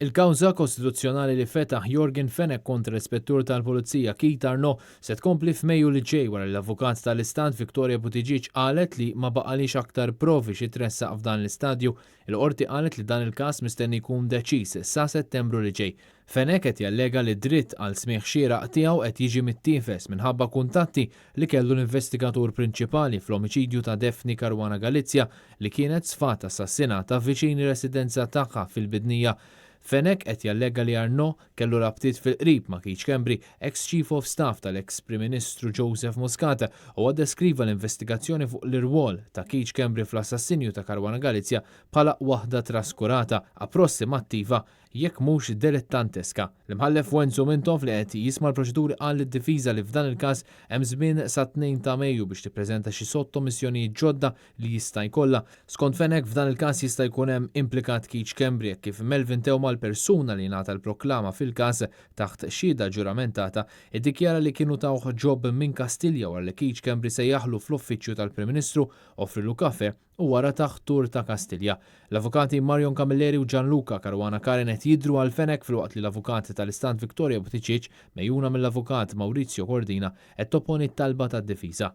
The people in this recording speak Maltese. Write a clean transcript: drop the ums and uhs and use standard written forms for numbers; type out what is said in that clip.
Il-kawża kostituzzjonali li fetaħ Jorgen Fenek kontra l-Ispettur tal-Pulizija Keith Arnaud se tkompli f'Mejju li ġej wara l-Avukat tal-Istat Victoria Buttigieg qalet li ma baqalix aktar provi xi tressaq f'dan l-istadju. Il-qorti qalet li dan il-każ mistenni jkun deċiż sa Settembru li ġej. Fenek qed jallega li dritt għal smigħ xieraq tiegħu qed jiġi mittiefes minħabba kuntatti li kellu l-investigatur prinċipali fl-omiċidju ta' Daphne Caruana Galizia li kienet sfat assassinata viċin ir-residenza tagħha fil-Bidnija. Fenek qed jallega li Arnaud kellu rabtiet fil-qrib ma' Keith Schembri, ex-Chief of Staff tal-ex Prim Ministru Joseph Muscat, u deskriva l-investigazzjoni fuq l-irwol ta' Keith Schembri fl-assassinju ta' Caruana Galizia bħala waħda traskurata, approssimattiva jekk mhux dilettanteska. L-imħallef Wenzu Mintoff li qed jisma' l-proċeduri qal id-difiża li f'dan il-każ hemm żmien sa 2 ta' Mejju biex tippreżenta xi sottomissjonijiet ġodda li jista' jkollha. Skont Fenek f'dan il-każ jista' jkun hemm implikat Keith Schembri kif Melvin Tewma l-persuna li ngħata l-proklama fil-każ taħt xhieda ġuramentata iddikjara li kienu tawh ġob minn Kastilja wara li Keith Schembri se jaħlu fl-uffiċċju tal-Prim Ministru offrilu kafè u wara taħt tur ta' Kastilja. L-avukati Marion Camilleri u Gianluca Caruana Karen qed jidhru għal Fenek filwaqt li l-avukat tal-Istat Victoria Buttigieg mejjuna mill-avukat Maurizio Cordina qed topponi t-talba tad-difiża.